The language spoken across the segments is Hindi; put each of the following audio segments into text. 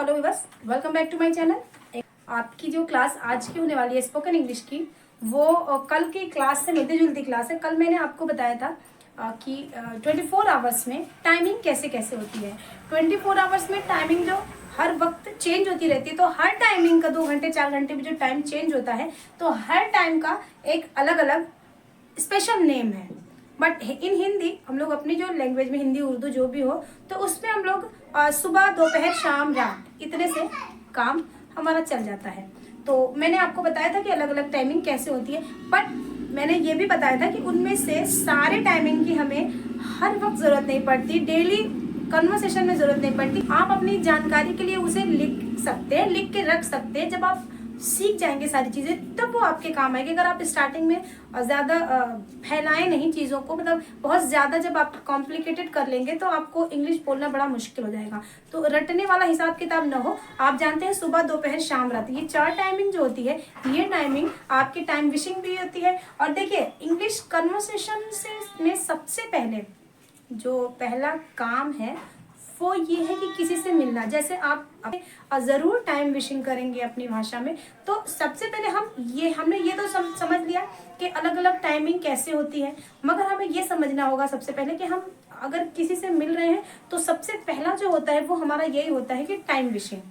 हेलो बस welcome back to my channel. आपकी जो क्लास आज की होने वाली है स्पोकन इंग्लिश की, वो कल की क्लास से मिलती जुलती क्लास है। कल मैंने आपको बताया था कि 24 आवर्स में टाइमिंग कैसे कैसे होती है। 24 आवर्स में टाइमिंग जो हर वक्त चेंज होती रहती है, तो हर टाइमिंग का 2 घंटे 4 घंटे में जो टाइम चेंज होता है, तो हर टाइम का एक अलग अलग स्पेशल नेम है। बट इन हिंदी हम लोग अपनी जो लैंग्वेज में, हिंदी उर्दू जो भी हो, तो उसमें हम लोग सुबह दोपहर शाम रात इतने से काम हमारा चल जाता है। तो मैंने आपको बताया था कि अलग अलग टाइमिंग कैसे होती है, बट मैंने ये भी बताया था कि उनमें से सारे टाइमिंग की हमें हर वक्त ज़रूरत नहीं पड़ती, डेली कन्वर्सेशन में ज़रूरत नहीं पड़ती। आप अपनी जानकारी के लिए उसे लिख सकते हैं, लिख के रख सकते हैं। जब आप सीख जाएंगे सारी चीज़ें तब वो आपके काम आएगी। अगर आप स्टार्टिंग में ज़्यादा फैलाएं नहीं चीज़ों को, मतलब बहुत ज़्यादा जब आप कॉम्प्लिकेटेड कर लेंगे तो आपको इंग्लिश बोलना बड़ा मुश्किल हो जाएगा। तो रटने वाला हिसाब किताब ना हो। आप जानते हैं सुबह दोपहर शाम रात, ये 4 टाइमिंग जो होती है, ये टाइमिंग आपकी टाइम विशिंग भी होती है। और देखिए, इंग्लिश कन्वर्सेशन से में सबसे पहले जो पहला काम है वो ये है कि किसी से मिलना। जैसे आप ज़रूर टाइम विशिंग करेंगे अपनी भाषा में, तो सबसे पहले हमने ये तो समझ लिया कि अलग अलग टाइमिंग कैसे होती है, मगर हमें ये समझना होगा सबसे पहले कि हम अगर किसी से मिल रहे हैं तो सबसे पहला जो होता है वो हमारा यही होता है कि टाइम विशिंग।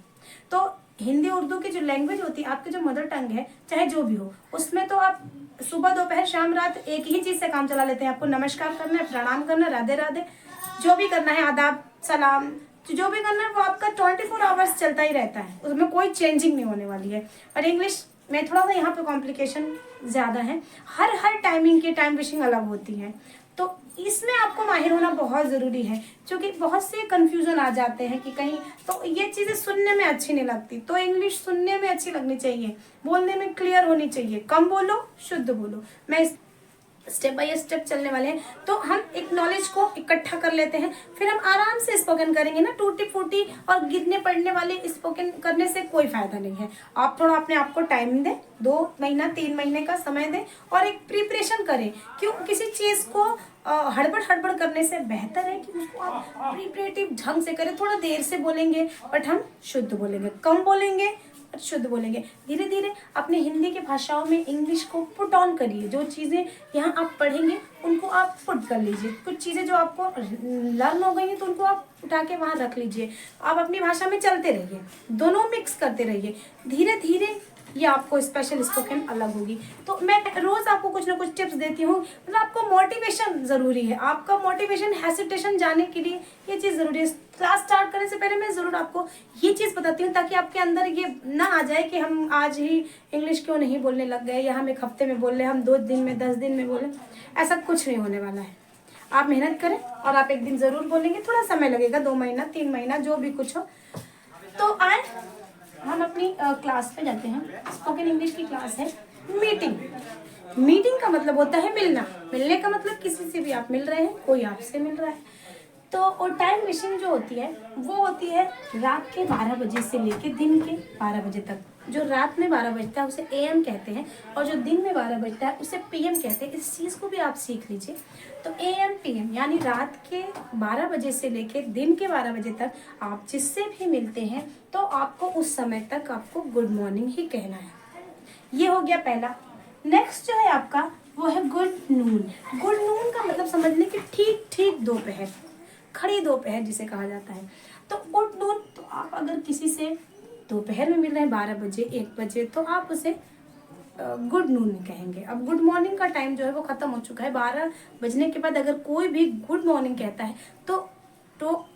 तो हिंदी उर्दू की जो लैंग्वेज होती है, आपकी जो मदर टंग है, चाहे जो भी हो, उसमें तो आप सुबह दोपहर शाम रात एक ही चीज़ से काम चला लेते हैं। आपको नमस्कार करना है, प्रणाम करना है, राधे राधे जो भी करना है, आदाब सलाम, जो भी करना है वो आपका 24 आवर्स चलता ही रहता है, उसमें कोई चेंजिंग नहीं होने वाली है। और इंग्लिश में थोड़ा सा यहाँ पे कॉम्प्लिकेशन ज़्यादा है। हर टाइमिंग की टाइम विशिंग अलग होती है, तो इसमें आपको माहिर होना बहुत ज़रूरी है, क्योंकि बहुत से कन्फ्यूज़न आ जाते हैं कि कहीं, तो ये चीज़ें सुनने में अच्छी नहीं लगती। तो इंग्लिश सुनने में अच्छी लगनी चाहिए, बोलने में क्लियर होनी चाहिए, कम बोलो शुद्ध बोलो। मैं स्टेप बाय स्टेप चलने वाले हैं, तो हम एक नॉलेज को इकट्ठा कर लेते हैं, फिर हम आराम से स्पोकन करेंगे ना। टूटी फूटी और गिरने पड़ने वाले स्पोकन करने से कोई फायदा नहीं है। आप थोड़ा अपने आप को टाइम दें, 2 महीना 3 महीने का समय दें और एक प्रिपरेशन करें। क्यों, किसी चीज़ को हड़बड़ हड़बड़ करने से बेहतर है कि उसको आप प्रिपरेटिव ढंग से करें। थोड़ा देर से बोलेंगे बट हम शुद्ध बोलेंगे, कम बोलेंगे शुद्ध बोलेंगे। धीरे धीरे अपने हिंदी की भाषाओं में इंग्लिश को पुट ऑन करिए। जो चीज़ें यहाँ आप पढ़ेंगे उनको आप पुट कर लीजिए। कुछ चीज़ें जो आपको लर्न हो गई हैं तो उनको आप उठा के वहाँ रख लीजिए। आप अपनी भाषा में चलते रहिए, दोनों मिक्स करते रहिए। धीरे धीरे ये आपको स्पेशल स्पोकन अलग होगी। तो मैं रोज़ आपको कुछ ना कुछ टिप्स देती हूँ। मतलब आपको मोटिवेशन ज़रूरी है, आपका मोटिवेशन हेसिटेशन जाने के लिए ये चीज़ ज़रूरी है। क्लास स्टार्ट करने से पहले मैं ज़रूर आपको ये चीज़ बताती हूँ, ताकि आपके अंदर ये ना आ जाए कि हम आज ही इंग्लिश क्यों नहीं बोलने लग गए, या हम 1 हफ्ते में बोल रहे, हम 2 दिन में 10 दिन में बोलें। ऐसा कुछ नहीं होने वाला है। आप मेहनत करें और आप एक दिन ज़रूर बोलेंगे। थोड़ा समय लगेगा, 2 महीना 3 महीना जो भी कुछ हो। तो आए हम अपनी क्लास पे जाते हैं। स्पोकन इंग्लिश की क्लास है मीटिंग। मीटिंग का मतलब होता है मिलना। मिलने का मतलब किसी से भी आप मिल रहे हैं, कोई आपसे मिल रहा है। तो और टाइम विशिंग जो होती है वो होती है रात के 12 बजे से लेके दिन के 12 बजे तक। जो रात में 12 बजता है उसे AM कहते हैं, और जो दिन में 12 बजता है उसे PM कहते हैं। इस चीज़ को भी आप सीख लीजिए। तो AM PM यानी रात के 12 बजे से लेके दिन के 12 बजे तक आप जिससे भी मिलते हैं तो आपको उस समय तक आपको गुड मॉर्निंग ही कहना है। ये हो गया पहला। नेक्स्ट जो है आपका वो है गुड नून। गुड नून का मतलब समझने की ठीक ठीक दोपहर, खड़ी दोपहर जिसे कहा जाता है। तो गुड नून, तो आप अगर किसी से दोपहर में मिल रहे हैं 12 बजे 1 बजे, तो आप उसे गुड नून कहेंगे। अब गुड मॉर्निंग का टाइम जो है वो ख़त्म हो चुका है। 12 बजने के बाद अगर कोई भी गुड मॉर्निंग कहता है तो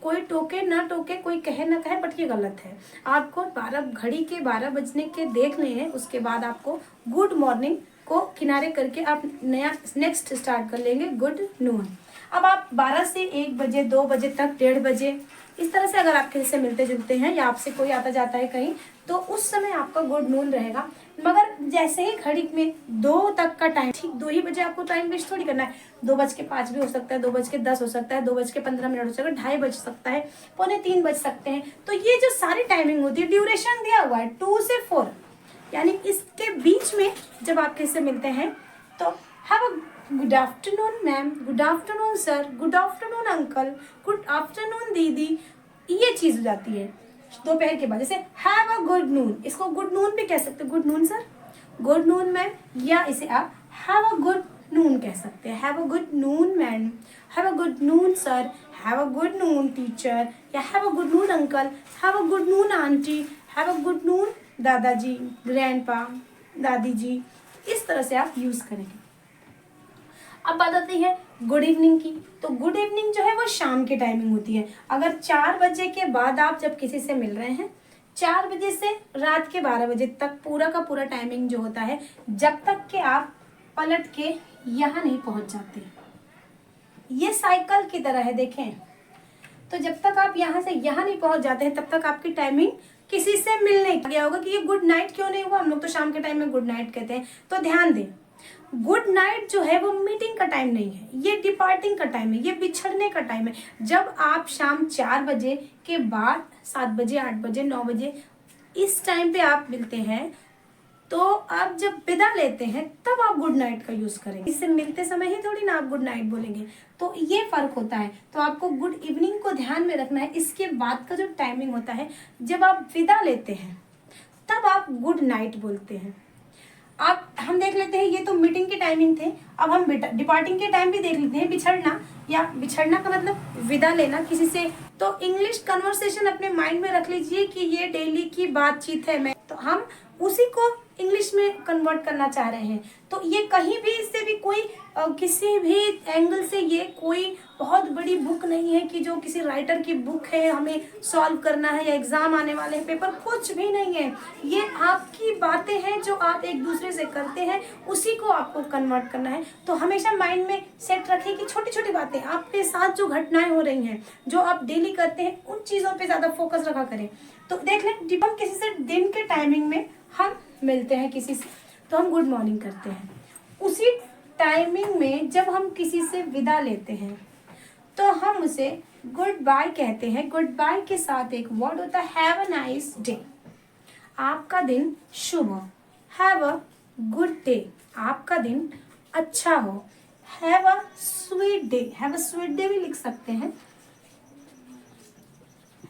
कोई टोके ना टोके, कोई कहे ना कहे, बट ये गलत है। आपको 12 घड़ी के 12 बजने के देखने हैं, उसके बाद आपको गुड मॉर्निंग को किनारे करके आप नया नेक्स्ट स्टार्ट कर लेंगे गुड नून। अब आप 12 से 1 बजे 2 बजे तक 1:30 बजे इस तरह से अगर आप किसी से मिलते जुलते हैं या आपसे कोई आता जाता है कहीं, तो उस समय आपका गुड नून रहेगा। मगर जैसे ही घड़ी में 2 तक का टाइम, ठीक 2 ही बजे आपको टाइम वेस्ट थोड़ी करना है। 2:05 भी हो सकता है, 2:10 हो सकता है, 2:15 हो सकता है, 2:30 बज सकता है, 2:45 बज सकते हैं। तो ये जो सारी टाइमिंग होती है, ड्यूरेशन दिया हुआ है 2 से 4, यानी इसके बीच में जब आप किसी से मिलते हैं तो have a good afternoon ma'am, good afternoon sir, good afternoon uncle, good afternoon दीदी, ये चीज़ हो जाती है। दोपहर के बाद, जैसे हैव अ गुड नून, इसको गुड नून भी कह सकते हैं, good noon sir, good noon ma'am, या इसे आप हैव अ गुड नून कह सकते हैं, have a good noon ma'am, have a good noon sir, have a good noon teacher, या have a good noon uncle, have a good noon aunty, have a good noon दादाजी, ग्रैंडपा, दादी जी, इस तरह से आप यूज करेंगे। अब बात आती है गुड इवनिंग की। तो गुड इवनिंग जो है वो शाम की टाइमिंग होती है। अगर 4 बजे के बाद आप जब किसी से मिल रहे हैं, 4 बजे से रात के 12 बजे तक पूरा का पूरा टाइमिंग जो होता है, जब तक कि आप पलट के यहाँ नहीं पहुंच जाते, ये साइकिल की तरह है देखें। तो जब तक आप यहाँ से यहाँ नहीं पहुंच जाते हैं, तब तक आपकी टाइमिंग किसी से मिलने गया होगा कि ये गुड नाइट क्यों नहीं हुआ, हम लोग तो शाम के टाइम में गुड नाइट कहते हैं। तो ध्यान दें, गुड नाइट जो है वो मीटिंग का टाइम नहीं है, ये डिपार्टिंग का टाइम है, ये बिछड़ने का टाइम है। जब आप शाम 4 बजे के बाद 7 बजे, 8 बजे, 9 बजे इस टाइम पे आप मिलते हैं, तो आप जब विदा लेते हैं तब आप गुड नाइट का यूज करेंगे। इससे मिलते समय ही थोड़ी ना आप गुड नाइट बोलेंगे, तो ये फर्क होता है। तो आपको गुड इवनिंग को ध्यान में रखना है। इसके बाद का जो टाइमिंग होता है, जब आप विदा लेते हैं तब आप गुड नाइट बोलते हैं। आप हम देख लेते हैं, ये तो मीटिंग के टाइमिंग थे, अब हम डिपार्टिंग के टाइम भी देख लेते हैं। बिछड़ना, या बिछड़ना का मतलब विदा लेना किसी से। तो इंग्लिश कन्वर्सेशन अपने माइंड में रख लीजिए कि ये डेली की बातचीत है, मैं तो हम उसी को इंग्लिश में कन्वर्ट करना चाह रहे हैं। तो ये कहीं भी इससे भी कोई किसी भी एंगल से ये कोई बहुत बड़ी बुक नहीं है कि जो किसी राइटर की बुक है, हमें सॉल्व करना है या एग्जाम आने वाले हैं पेपर, कुछ भी नहीं है। ये आपकी बातें हैं जो आप एक दूसरे से करते हैं, उसी को आपको कन्वर्ट करना है। तो हमेशा माइंड में सेट रखिए कि छोटी छोटी बातें आपके साथ जो घटनाएं हो रही हैं, जो आप डेली करते हैं, उन चीज़ों पे ज़्यादा फोकस रखा करें। तो देख लें, जब हम किसी से दिन के टाइमिंग में हम मिलते हैं किसी से, तो हम गुड मॉर्निंग करते हैं। उसी टाइमिंग में जब हम किसी से विदा लेते हैं, तो हम उसे गुड बाय कहते हैं। गुड बाय के साथ एक वर्ड होता है हैव अ नाइस डे, आपका दिन शुभ हो। हैव अ गुड डे, आपका दिन अच्छा हो। Have a sweet day, have a sweet day भी लिख सकते हैं।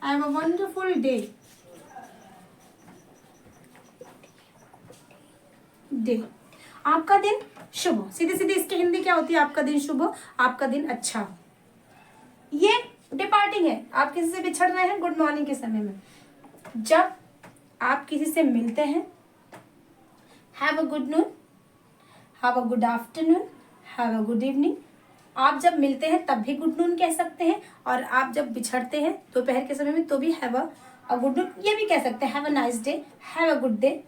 Have a wonderful day, day, आपका दिन शुभ हो। सीधे सीधे इसकी हिंदी क्या होती है, आपका दिन शुभ हो, आपका दिन अच्छा हो। ये डिपार्टिंग है, आप किसी से बिछड़ रहे हैं गुड मॉर्निंग के समय में। जब आप किसी से मिलते हैं, have a good Noon, have a good afternoon, have a good evening. आप जब मिलते हैं तब भी गुड नून कह सकते हैं, और आप जब बिछड़ते हैं दोपहर के समय में तो भी हैव अ गुड नून, ये भी कह सकते हैं have a nice day, have a good day.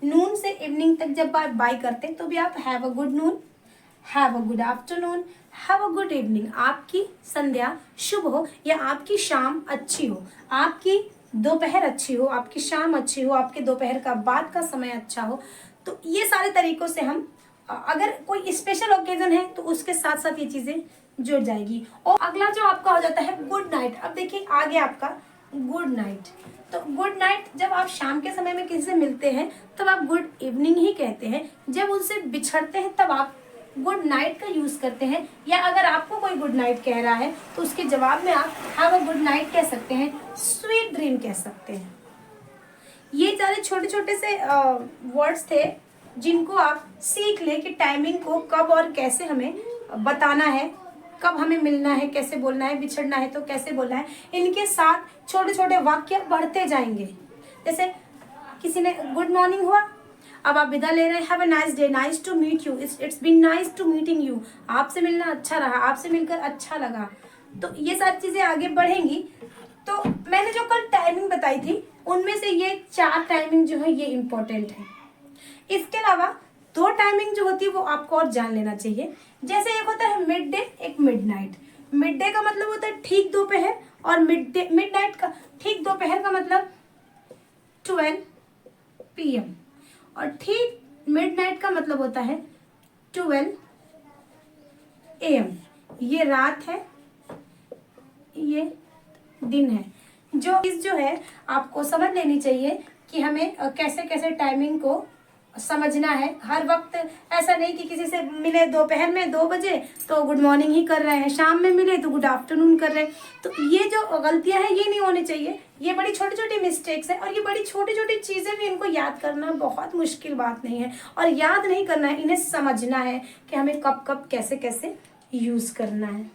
Noon से इवनिंग तक जब आप बाय करते हैं तो भी आप have a good Noon, have a good afternoon, have a good evening. आपकी संध्या शुभ हो, या आपकी शाम अच्छी हो, आपकी दोपहर अच्छी हो, आपकी शाम अच्छी हो, आपके दोपहर का बाद का समय अच्छा हो। तो ये सारे तरीकों से हम अगर कोई स्पेशल ओकेजन है तो उसके साथ साथ ये चीजें जुड़ जाएगी। और अगला जो आपका हो जाता है गुड नाइट। अब देखिए आगे आपका गुड नाइट। तो गुड नाइट जब आप शाम के समय में किसी से मिलते हैं तब आप गुड इवनिंग ही कहते हैं। जब उनसे बिछड़ते हैं तब आप गुड नाइट का यूज करते हैं, या अगर आपको कोई गुड नाइट कह रहा है तो उसके जवाब में आप हैव अ गुड नाइट कह सकते हैं, स्वीट ड्रीम कह सकते हैं। ये सारे छोटे छोटे से वर्ड्स थे जिनको आप सीख ले कि टाइमिंग को कब और कैसे हमें बताना है, कब हमें मिलना है कैसे बोलना है, बिछड़ना है तो कैसे बोलना है। इनके साथ छोटे छोटे वाक्य बढ़ते जाएंगे। जैसे किसी ने गुड मॉर्निंग हुआ, अब आप विदा ले रहे हैं, have a nice day, nice to meet you, it's been nice to meeting you, आपसे मिलना अच्छा रहा, आपसे मिलकर अच्छा लगा। तो ये सारी चीजें आगे बढ़ेंगी। तो मैंने जो कल टाइमिंग बताई थी उनमें से ये 4 टाइमिंग जो है ये इंपॉर्टेंट है। इसके अलावा 2 टाइमिंग जो होती है वो आपको और जान लेना चाहिए। जैसे एक होता है मिड डे, एक मिड नाइट। मिड डे का मतलब होता है ठीक दोपहर, और मिड नाइट का ठीक दोपहर का मतलब 12 PM, और ठीक मिड नाइट का मतलब होता है 12 AM। ये रात है, ये दिन है। जो चीज जो है आपको समझ लेनी चाहिए कि हमें कैसे कैसे टाइमिंग को समझना है। हर वक्त ऐसा नहीं कि किसी से मिले दोपहर में 2 बजे तो गुड मॉर्निंग ही कर रहे हैं, शाम में मिले तो गुड आफ्टरनून कर रहे हैं। तो ये जो गलतियां हैं ये नहीं होनी चाहिए। ये बड़ी छोटी छोटी मिस्टेक्स है और ये बड़ी छोटी छोटी चीज़ें भी इनको याद करना बहुत मुश्किल बात नहीं है। और याद नहीं करना है, इन्हें समझना है कि हमें कब कब कैसे कैसे यूज़ करना है।